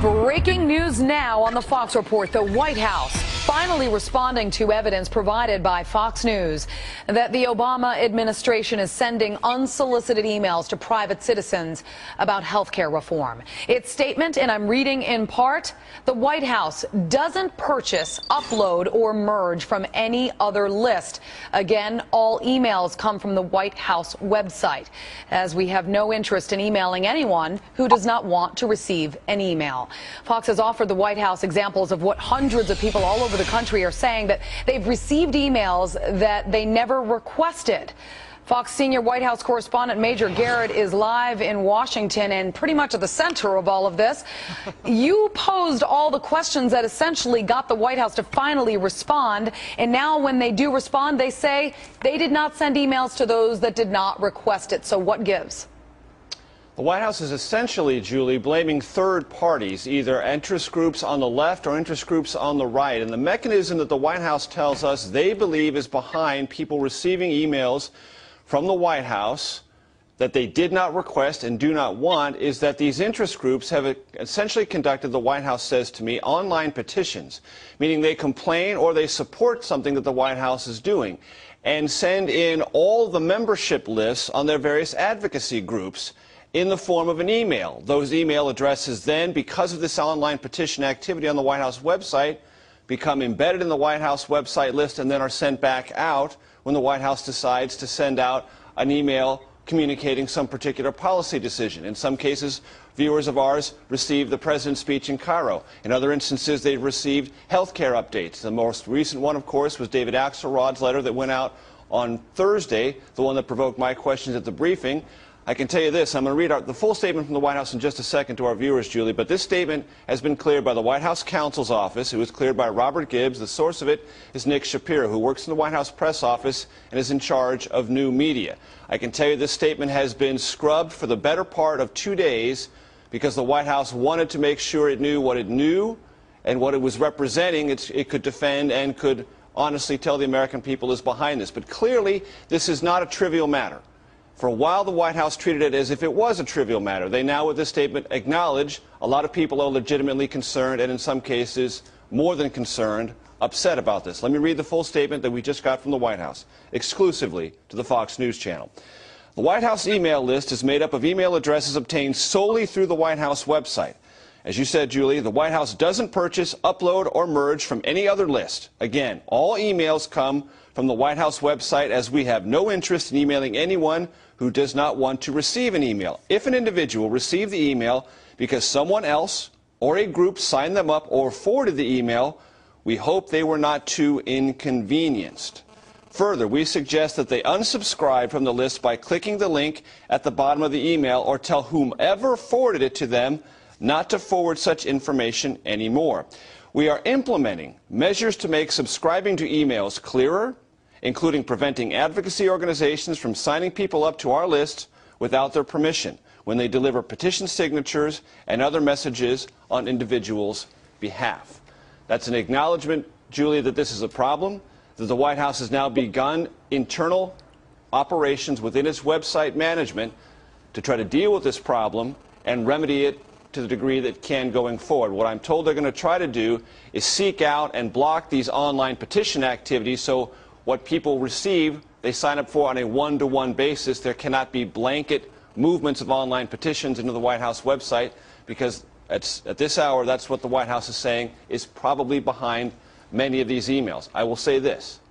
Breaking news now on the Fox Report. The White House finally responding to evidence provided by Fox News that the Obama administration is sending unsolicited emails to private citizens about health care reform. Its statement, and I'm reading in part, the White House doesn't purchase, upload, or merge from any other list. Again, all emails come from the White House website, as we have no interest in emailing anyone who does not want to receive an email. Fox has offered the White House examples of what hundreds of people all over the country are saying, that they've received emails that they never requested. Fox senior White House correspondent Major Garrett is live in Washington and pretty much at the center of all of this. You posed all the questions that essentially got the White House to finally respond, and now when they do respond, they say they did not send emails to those that did not request it. So what gives? The White House is essentially, Julie, blaming third parties, either interest groups on the left or interest groups on the right. And the mechanism that the White House tells us they believe is behind people receiving emails from the White House that they did not request and do not want is that these interest groups have essentially conducted, the White House says to me, online petitions, meaning they complain or they support something that the White House is doing, and send in all the membership lists on their various advocacy groups in the form of an email. Those email addresses then, because of this online petition activity on the White House website, become embedded in the White House website list and then are sent back out when the White House decides to send out an email communicating some particular policy decision. In some cases, viewers of ours received the president's speech in Cairo. In other instances, they've received health care updates. The most recent one, of course, was David Axelrod's letter that went out on Thursday, the one that provoked my questions at the briefing. I can tell you this, I'm going to read out the full statement from the White House in just a second to our viewers, Julie, but this statement has been cleared by the White House counsel's office. It was cleared by Robert Gibbs. The source of it is Nick Shapiro, who works in the White House press office and is in charge of new media. I can tell you this statement has been scrubbed for the better part of 2 days because the White House wanted to make sure it knew what it knew and what it was representing. It could defend and could honestly tell the American people is behind this. But clearly, this is not a trivial matter. For a while, the White House treated it as if it was a trivial matter. They now, with this statement, acknowledge a lot of people are legitimately concerned and, in some cases, more than concerned, upset about this. Let me read the full statement that we just got from the White House, exclusively to the Fox News channel. The White House email list is made up of email addresses obtained solely through the White House website. As you said, Julie, the White House doesn't purchase, upload, or merge from any other list. Again, all emails come from the White House website, as we have no interest in emailing anyone who does not want to receive an email. If an individual received the email because someone else or a group signed them up or forwarded the email, we hope they were not too inconvenienced. Further, we suggest that they unsubscribe from the list by clicking the link at the bottom of the email or tell whomever forwarded it to them not to forward such information anymore. We are implementing measures to make subscribing to emails clearer, including preventing advocacy organizations from signing people up to our list without their permission when they deliver petition signatures and other messages on individuals' behalf. That's an acknowledgement, Julie, that this is a problem, that the White House has now begun internal operations within its website management to try to deal with this problem and remedy it to the degree that it can going forward. What I'm told they're going to try to do is seek out and block these online petition activities so what people receive, they sign up for on a one-to-one basis. There cannot be blanket movements of online petitions into the White House website because at this hour, that's what the White House is saying is probably behind many of these emails. I will say this.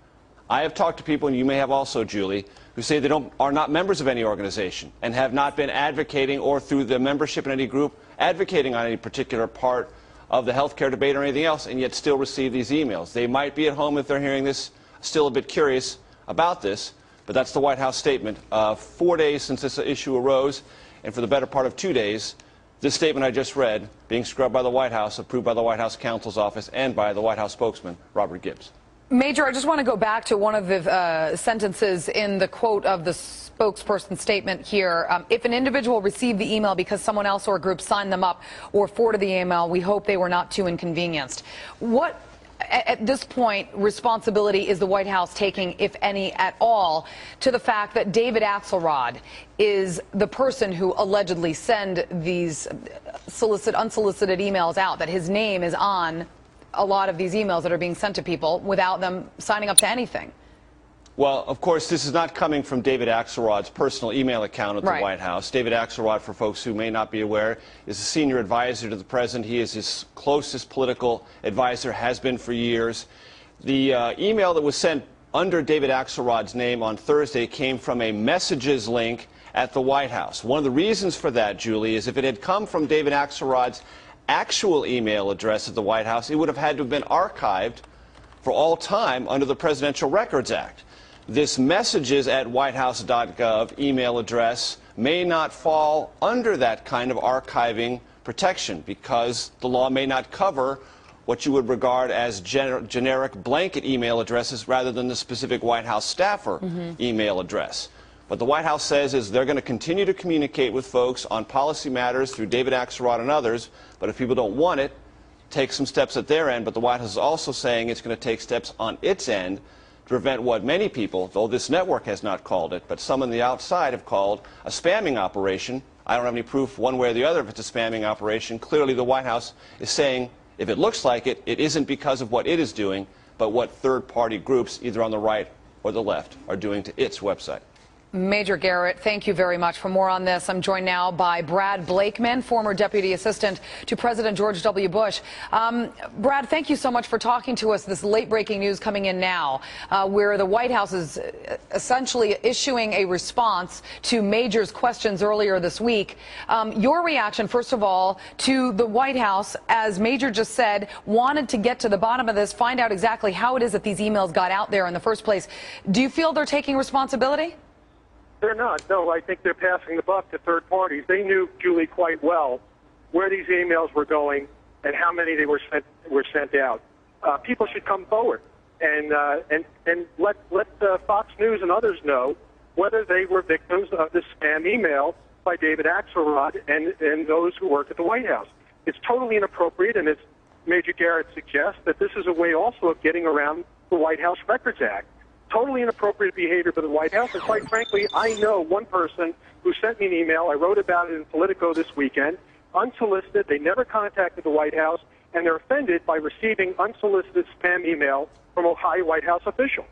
I have talked to people, and you may have also, Julie, who say they are not members of any organization and have not been advocating or through the membership in any group advocating on any particular part of the health care debate or anything else, and yet still receive these emails. They might be at home if they're hearing this, still a bit curious about this, but that's the White House statement. 4 days since this issue arose, and for the better part of 2 days, this statement I just read being scrubbed by the White House, approved by the White House counsel's office, and by the White House spokesman, Robert Gibbs. Major, I just want to go back to one of the sentences in the quote of the spokesperson's statement here. If an individual received the email because someone else or a group signed them up or forwarded the email, we hope they were not too inconvenienced. What at this point, responsibility is the White House taking, if any at all, to the fact that David Axelrod is the person who allegedly sent these unsolicited emails out, that his name is on a lot of these emails that are being sent to people without them signing up to anything? Well, of course, this is not coming from David Axelrod's personal email account at the White House. David Axelrod, for folks who may not be aware, is a senior advisor to the president. He is his closest political advisor, has been for years. The email that was sent under David Axelrod's name on Thursday came from a messages link at the White House. One of the reasons for that, Julie, is if it had come from David Axelrod's actual email address at the White House, it would have had to have been archived for all time under the Presidential Records Act. This messages@whitehouse.gov email address may not fall under that kind of archiving protection because the law may not cover what you would regard as generic blanket email addresses rather than the specific White House staffer email address. What the White House says is they're going to continue to communicate with folks on policy matters through David Axelrod and others, but if people don't want it, take some steps at their end. But the White House is also saying it's going to take steps on its end to prevent what many people, though this network has not called it, but some on the outside have called a spamming operation. I don't have any proof one way or the other if it's a spamming operation. Clearly the White House is saying if it looks like it, it isn't because of what it is doing, but what third-party groups, either on the right or the left, are doing to its website. Major Garrett, thank you very much. For more on this, I'm joined now by Brad Blakeman, former Deputy Assistant to President George W. Bush. Brad, thank you so much for talking to us. This late-breaking news coming in now, where the White House is essentially issuing a response to Major's questions earlier this week. Your reaction, first of all, to the White House, as Major just said, wanted to get to the bottom of this, find out exactly how it is that these emails got out there in the first place. Do you feel they're taking responsibility? They're not. No, I think they're passing the buck to third parties. They knew, Julie, quite well where these emails were going and how many they were sent out. People should come forward and let Fox News and others know whether they were victims of this spam email by David Axelrod and those who work at the White House. It's totally inappropriate, and as Major Garrett suggests, that this is a way also of getting around the White House Records Act. Totally inappropriate behavior by the White House, and quite frankly, I know one person who sent me an email. I wrote about it in Politico this weekend, unsolicited. They never contacted the White House, and they're offended by receiving unsolicited spam email from a high White House official.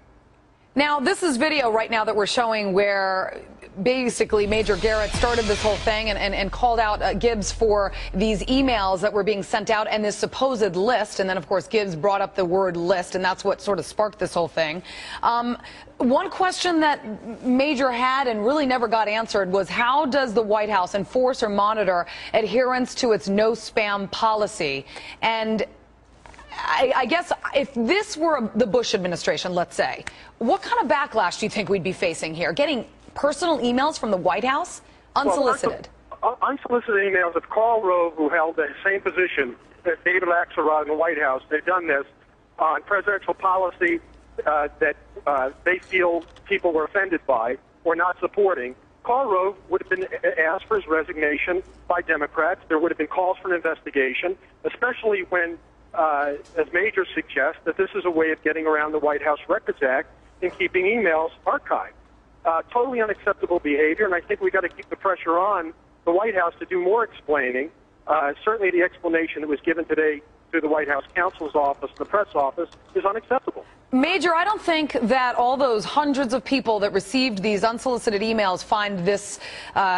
Now, this is video right now that we're showing where basically Major Garrett started this whole thing and called out Gibbs for these emails that were being sent out and this supposed list. And then, of course, Gibbs brought up the word list, and that's what sort of sparked this whole thing. One question that Major had and really never got answered was, how does the White House enforce or monitor adherence to its no spam policy? And I guess if this were the Bush administration, let's say, what kind of backlash do you think we'd be facing here? Getting personal emails from the White House unsolicited? Well, unsolicited emails of Karl Rove, who held the same position as David Axelrod in the White House. They've done this on presidential policy that they feel people were offended by or not supporting. Karl Rove would have been asked for his resignation by Democrats. There would have been calls for an investigation, especially when as Major suggests, that this is a way of getting around the White House Records Act and keeping emails archived. Totally unacceptable behavior, and I think we've got to keep the pressure on the White House to do more explaining. Certainly the explanation that was given today through the White House counsel's office, the press office, is unacceptable. Major, I don't think that all those hundreds of people that received these unsolicited emails find this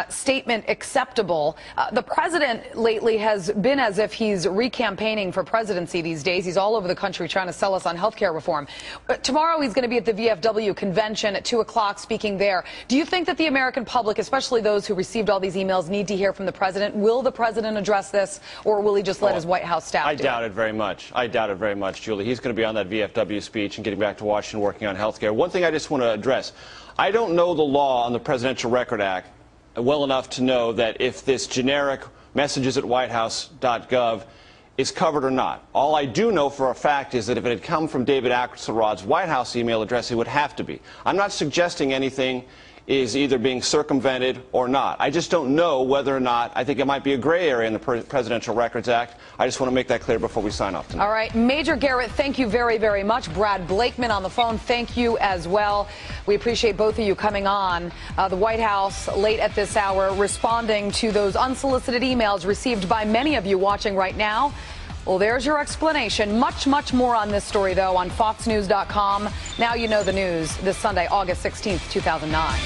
statement acceptable. The president lately has been as if he's recampaigning for presidency these days. He's all over the country trying to sell us on health care reform. Tomorrow he's going to be at the VFW convention at 2 o'clock speaking there. Do you think that the American public, especially those who received all these emails, need to hear from the president? Will the president address this, or will he just let his White House staff do it? I doubt it very much. I doubt it very much, Julie. He's going to be on that VFW speech and getting back to Washington working on health care. One thing I just want to address, I don't know the law on the Presidential Record Act well enough to know that if this generic messages@whitehouse.gov is covered or not. All I do know for a fact is that if it had come from David Axelrod's White House email address, it would have to be. I'm not suggesting anything is either being circumvented or not. I just don't know whether or not. I think it might be a gray area in the Presidential Records Act. I just want to make that clear before we sign off tonight. All right, Major Garrett, thank you very, very much. Brad Blakeman on the phone, thank you as well. We appreciate both of you coming on. The White House, late at this hour, responding to those unsolicited emails received by many of you watching right now. Well, there's your explanation. Much, much more on this story, though, on foxnews.com. Now you know the news this Sunday, August 16th, 2009.